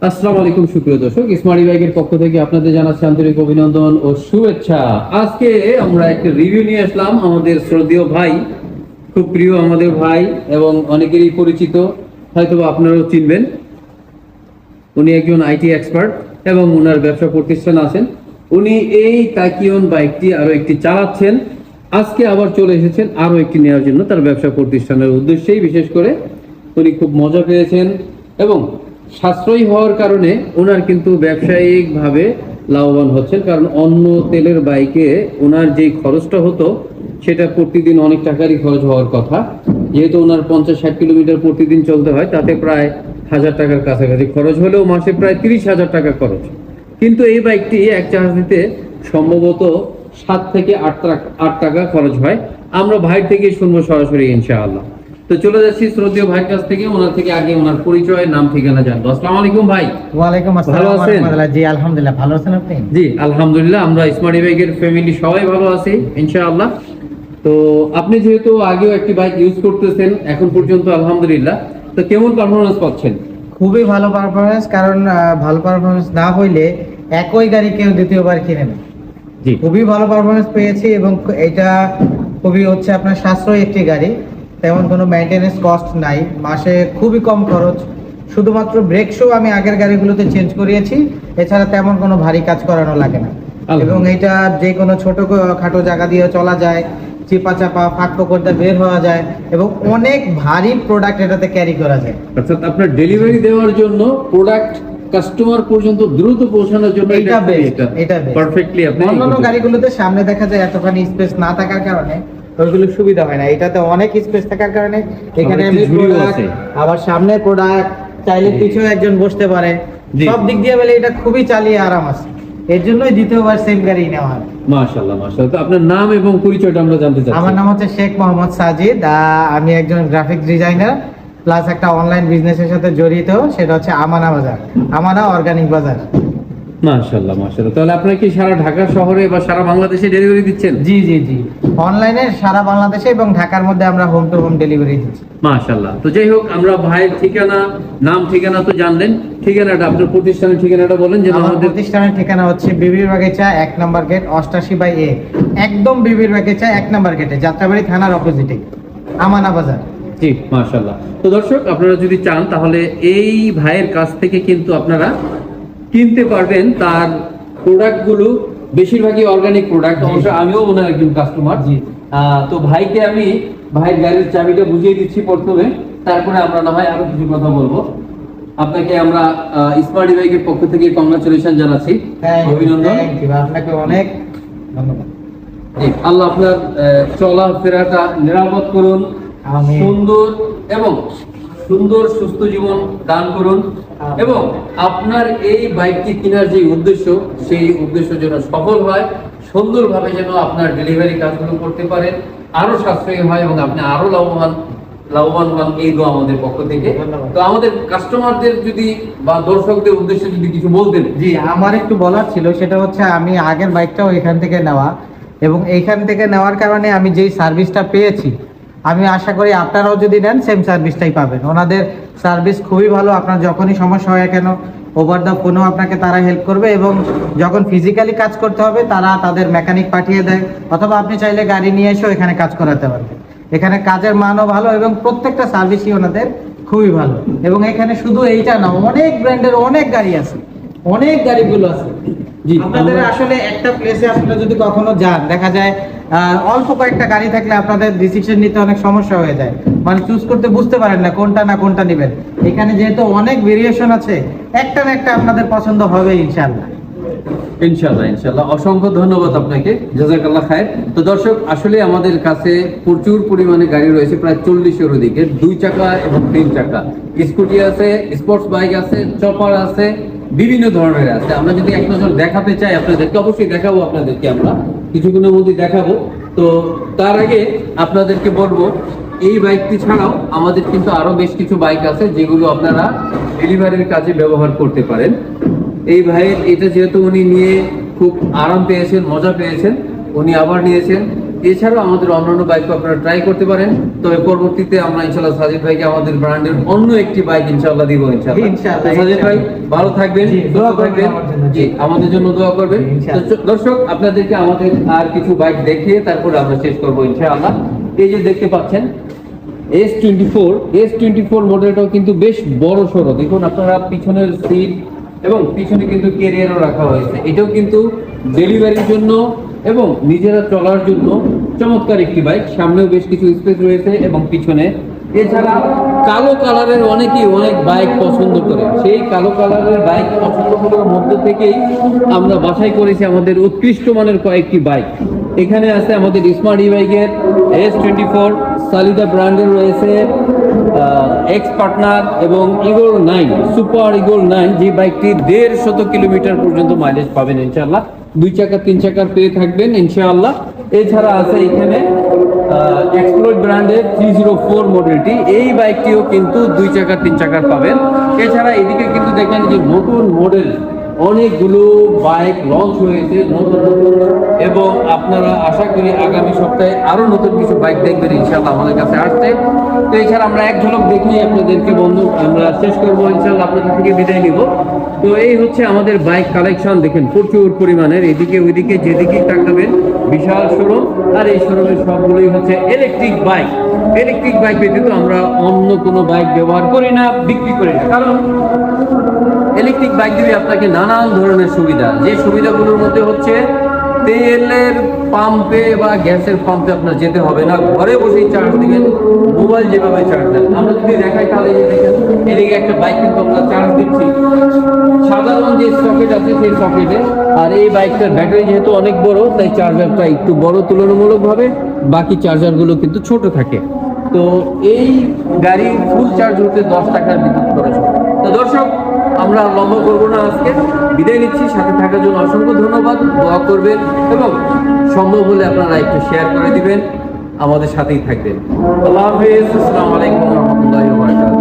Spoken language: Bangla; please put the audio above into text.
আসসালামু আলাইকুম সুপ্রিয় দর্শক, স্মার্ট বাইকের পক্ষ থেকে আপনাদের জানাচ্ছি আন্তরিক অভিনন্দন ও শুভেচ্ছা। আজকে আমরা একটা রিভিউ নিয়ে আসলাম আমাদের শ্রদ্ধেয় ভাই, খুব প্রিয় আমাদের ভাই এবং অনেকেরই পরিচিত, হয়তো আপনারাও চিনবেন। উনি একজন আইটি এক্সপার্ট এবং ওনার ব্যবসা প্রতিষ্ঠান আছেন। উনি এই তাকিয়ন বাইকটি আরো একটি চালাচ্ছেন, আজকে আবার চলে এসেছেন আরো একটি নেওয়ার জন্য তার ব্যবসা প্রতিষ্ঠানের উদ্দেশ্যেই। বিশেষ করে উনি খুব মজা পেয়েছেন এবং সাশ্রয়ী হওয়ার কারণে ওনার কিন্তু ব্যবসায়িকভাবে লাভবান হচ্ছেন। কারণ অন্য তেলের বাইকে ওনার যে খরচটা হতো সেটা প্রতিদিন অনেক টাকারই খরচ হওয়ার কথা। যেহেতু ওনার 50-60 কিলোমিটার প্রতিদিন চলতে হয়, তাতে প্রায় 1000 টাকার কাছাকাছি খরচ হলেও মাসে প্রায় 30,000 টাকা খরচ। কিন্তু এই বাইকটি এক চার্জ দিতে সম্ভবত 7 থেকে 8 টাকা খরচ হয়। আমরা ভাই থেকে শুনবো সরাসরি ইনশাআল্লাহ। তো চলে যাচ্ছি শ্রদ্ধেয় ভাইয়ের কাছ থেকে, ওনার থেকে আগে ওনার পরিচয়, নাম, ঠিকানা জানবো। আসসালামু আলাইকুম ভাই। ওয়ালাইকুম আসসালাম। ভালো আছেন? জি আলহামদুলিল্লাহ, ভালো আছেন আপনি? জি আলহামদুলিল্লাহ, আমরা স্মার্ট বাইকের ফ্যামিলি সবাই ভালো আছি ইনশাআল্লাহ। তো আপনি যেহেতু আগেও একটি বাইক ইউজ করতেছেন এখন পর্যন্ত আলহামদুলিল্লাহ, তো কেমন পারফরমেন্স পাচ্ছেন? খুবই ভালো পারফরমেন্স, কারণ ভালো পারফরমেন্স না হইলে একই গাড়ি কেউ দ্বিতীয়বার কিনে না। জি খুবই ভালো পারফরমেন্স পেয়েছি এবং এটা খুবই হচ্ছে আপনার সাশ্রয়ী একটি গাড়ি। তেমন কোনো মেইনটেনেন্স কস্ট নাই, মাসে খুবই কম খরচ। শুধুমাত্র ব্রেক শু আমি আগের গাড়িগুলোতে চেঞ্জ করিয়েছি, এছাড়া তেমন কোনো ভারী কাজ করানো লাগে না। এবং এটা যে কোনো ছোট খাটো জায়গা দিয়ে চলা যায়, চিপা চাপা ফাঁক করতে বের হওয়া যায় এবং অনেক ভারী প্রোডাক্ট এটাতে ক্যারি করা যায়। অর্থাৎ আপনার ডেলিভারি দেওয়ার জন্য, প্রোডাক্ট কাস্টমার পর্যন্ত দ্রুত পৌঁছানোর জন্য এটা বেস্ট। পারফেক্টলি। আপনি অন্যান্য গাড়িগুলোতে সামনে দেখা যায় এতখানি স্পেস না থাকার কারণে ওইগুলো সুবিধা হয় না, এটাতে অনেক স্পেস থাকার কারণে এখানে আবার সামনে প্রোডাক্ট চাইলে পিছনে একজন বসতে পারে, সব দিক দিয়ে বলে এটা খুবই চালিয়ে আরাম আছে। এর জন্যই দ্বিতীয়বার সেম গাড়ি নেওয়া হয়। মাশাআল্লাহ মাশাআল্লাহ। তো আপনার নাম এবং পরিচয়টা আমরা জানতে চাচ্ছি। আমার নাম হচ্ছে শেখ মোহাম্মদ সাজিদ। আমি একজন গ্রাফিক ডিজাইনার প্লাস একটা অনলাইন বিজনেসের সাথে জড়িত, সেটা হচ্ছে আমানা বাজার, আমানা অর্গানিক বাজার। মাশাআল্লাহ মাশাআল্লাহ। তাহলে আপনি কি সারা ঢাকা শহরে বা সারা বাংলাদেশে ডেলিভারি দিচ্ছেন? জি জি জি, অনলাইনে সারা বাংলাদেশে এবং ঢাকার মধ্যে আমরা হোম টু হোম ডেলিভারি দিচ্ছি। মাশাআল্লাহ। তো যাই হোক, আমরা ভাইয়ের ঠিকানা, নাম, ঠিকানা তো জানলেন, ঠিকানাটা আপনার প্রতিষ্ঠানের ঠিকানাটা বলেন। যে আমাদের প্রতিষ্ঠানের ঠিকানা হচ্ছে বিবির বাগিচা 1 নম্বর গেট 88/A, একদম বিবির বাগিচা 1 নম্বর গেটে, যাত্রাবাড়ি থানার অপোজিটে, আমানা বাজার। জি মাশাআল্লাহ। তো দর্শক, আপনারা যদি চান তাহলে এই ভাইয়ের কাছ থেকে কিন্তু আপনারা কিনতে পারবেন তার প্রোডাক্টগুলো, বেশিরভাগই অর্গানিক প্রোডাক্ট। অবশ্য আমিও ওনার একজন কাস্টমার। জি। তো ভাইকে আমি ভাইয়ের গাড়ির চাবিটা বুঝিয়ে দিচ্ছি প্রথমে, তারপরে আমরা না হয় আরো কিছু কথা বলবো। আপনাকে আমরা স্মার্ট বাইকের পক্ষ থেকে কংগ্রাচুলেশন জানাচ্ছি, অভিনন্দন। আপনাকে অনেক ধন্যবাদ। আল্লাহ আপনার চলাফেরাটা নিরাপদ করুন, সুন্দর সুস্থ জীবন দান করুন এবং আপনার এই বাইকটি কেনার যে উদ্দেশ্য, সেই উদ্দেশ্য যেন সফল হয়, সুন্দরভাবে যেন আপনার ডেলিভারি কাজগুলো করতে পারেন, আরো সাশ্রয়ী হয় এবং আপনি আরো লাভবান হন, এই দোয়া আমাদের পক্ষ থেকে। তো আমাদের কাস্টমারদের যদি বা দর্শকদের উদ্দেশ্যে যদি কিছু বলতেন। জি, আমার একটু বলার ছিল, সেটা হচ্ছে আমি আগের বাইকটাও এখান থেকে নেওয়া এবং এইখান থেকে নেওয়ার কারণে আমি যেই সার্ভিসটা পেয়েছি, আমি আশা করি আপনারাও যদি নেন সেম সার্ভিসটাই পাবেন। ওনাদের সার্ভিস খুবই ভালো। আপনার যখনই সমস্যা হয় কেন, ওভার দ্য ফোনেও আপনাকে তারা হেল্প করবে এবং যখন ফিজিক্যালি কাজ করতে হবে তারা তাদের মেকানিক পাঠিয়ে দেয়, অথবা আপনি চাইলে গাড়ি নিয়ে এসেও এখানে কাজ করাতে পারবেন। এখানে কাজের মানও ভালো এবং প্রত্যেকটা সার্ভিসই ওনাদের খুবই ভালো। এবং এখানে শুধু এইটা না, অনেক ব্র্যান্ডের অনেক গাড়ি আছে, অনেক গাড়িগুলো আছে। আপনাদের আসলে একটা প্লেসে আপনারা যদি কখনো যান, দেখা যায় অল্প কয়েকটা গাড়ি থাকলে আপনাদের ডিসিশন নিতে অনেক সমস্যা হয়ে যায়, মানে চুজ করতে বুঝতে পারেন না কোনটা নেবেন। এখানে যেহেতু অনেক ভেরিয়েশন আছে, একটা না একটা আপনাদের পছন্দ হবে ইনশাআল্লাহ। ইনশাআল্লাহ। অসংখ্য ধন্যবাদ আপনাকে, জাযাকাল্লাহ খায়ের। তো দর্শক, আসলে আমাদের কাছে প্রচুর পরিমাণে গাড়ি রয়েছে, প্রায় 40-এর দিকে, 2 চাকা এবং 3 চাকা, স্কুটি আছে, স্পোর্টস বাইক আছে, চপার আছে, বিভিন্ন ধরনের আছে। আমরা যদি এক নজর দেখাতে চাই আপনাদেরকে, অবশ্যই দেখাবো আপনাদেরকে, আমরা কিছুক্ষণের মধ্যে দেখাবো। তো তার আগে আপনাদেরকে বলবো, এই বাইকটি ছাড়াও আমাদের কিন্তু আরো বেশ কিছু বাইক আছে যেগুলো আপনারা ডেলিভারির কাজে ব্যবহার করতে পারেন। এই ভাইয়ের এটা যেহেতু উনি নিয়ে খুব আরাম পেয়েছেন, মজা পেয়েছেন, উনি আবার নিয়েছেন এছাড়াও আমাদের অন্যান্য বাইকও আপনারা ট্রাই করতে পারেন। তবে পরবর্তীতে আমরা ইনশাআল্লাহ সাজিদ ভাইকে আমাদের ব্র্যান্ডের অন্য একটি বাইক ইনশাআল্লাহ দিব ইনশাআল্লাহ। ইনশাআল্লাহ, তো সাজিদ ভাই ভালো থাকবেন, জি, সুস্থ দোয়া করবেন থাকবেন। আমার জন্য। জি, আমাদের জন্য দোয়া করবেন। ইনশাআল্লাহ। তো দর্শক, আপনাদেরকে আমাদের আর কিছু বাইক দেখিয়ে তারপর আমরা শেষ করবো ইনশাআল্লাহ। এই যে দেখতে পাচ্ছেন S24 মডেলটাও কিন্তু বেশ বড় সড়ো। দেখুন আপনারা পিছনের সিট এবং পিছনে কিন্তু ক্যারিয়ারও রাখা হয়েছে। এটাও কিন্তু ডেলিভারির জন্য এবং নিজেরা চলার জন্য চমৎকার একটি বাইক। সামনেও বেশ কিছু স্পেস রয়েছে এবং পিছনে। এছাড়া কালো কালারের অনেকেই অনেক বাইক পছন্দ করে, সেই কালো কালারের বাইক পছন্দ করার মধ্য থেকেই আমরা বাছাই করেছি আমাদের উৎকৃষ্ট মানের কয়েকটি বাইক। এখানে আছে আমাদের স্মার্ট ই বাইকের S24, সালিদা ব্র্যান্ডের রয়েছে এক্স পার্টনার এবং ইগল 9, সুপার ইগল 9, যে বাইকটি 150 কিলোমিটার পর্যন্ত মাইলেজ পাবেন ইনশাআল্লাহ। 2 চাকা 3 চাকার পেয়ে থাকবেন ইনশাআল্লাহ। এছাড়া আছে এখানে এক্সপ্লোর ব্র্যান্ডের 304 মডেলটি, এই বাইকটিও কিন্তু 2 চাকা 3 চাকার পাবেন। এছাড়া এদিকে কিন্তু দেখেন যে নতুন মডেল অনেকগুলো বাইক লঞ্চ হয়েছে নতুন নতুন, এবং আপনারা আশা করি আগামী সপ্তাহে আরো নতুন কিছু বাইক দেখবেন ইনশাআল্লাহ আমাদের কাছে আসছে। তো এছাড়া আমরা এক ঝলক দেখিয়ে আপনাদেরকে বন্ধু আমরা শেষ করবো ইনশাআল্লাহ, আপনাদের থেকে বিদায় নিব। তো এই হচ্ছে আমাদের বাইক কালেকশন, দেখেন প্রচুর পরিমাণের, এদিকে ওইদিকে যেদিকে তাকাবেন বিশাল শোরুম। আর এই শোরুমের সবগুলোই হচ্ছে ইলেকট্রিক বাইক। ইলেকট্রিক বাইক ব্যতীত আমরা অন্য কোনো বাইক ব্যবহার করি না, বিক্রি করি না। কারণ ইলেকট্রিক বাইক দিবে আপনাকে নানান ধরনের সুবিধা। যে সুবিধাগুলোর মধ্যে হচ্ছে তেলের পাম্পে বা গ্যাসের পাম্পে আপনার যেতে হবে না, ঘরে বসেই চার্জ দিবেন, মোবাইল যেভাবে চার্জ দেন। আমরা যদি দেখাই তাহলে এই যে দেখেন এদিকে একটা বাইক কিন্তু আমরা চার্জ দিচ্ছি সাধারণ যে সকেট আছে সেই সকেটে। আর এই বাইকটার ব্যাটারি যেহেতু অনেক বড়, তাই চার্জারটা একটু বড় তুলনামূলকভাবে, বাকি চার্জারগুলো কিন্তু ছোট থাকে। তো এই গাড়ি ফুল চার্জ হতে 10 টাকার বিদ্যুৎ খরচ হয়। তো দর্শক, আমরা লম্বা করবো না, আজকে বিদায় নিচ্ছি। সাথে থাকার জন্য অসংখ্য ধন্যবাদ। দোয়া করবেন এবং সম্ভব হলে আপনারা একটু শেয়ার করে দিবেন, আমাদের সাথেই থাকবেন। আল্লাহ হাফেজ, আসসালামু আলাইকুম ওয়া রাহমাতুল্লাহি ওয়া বারাকাতুহু।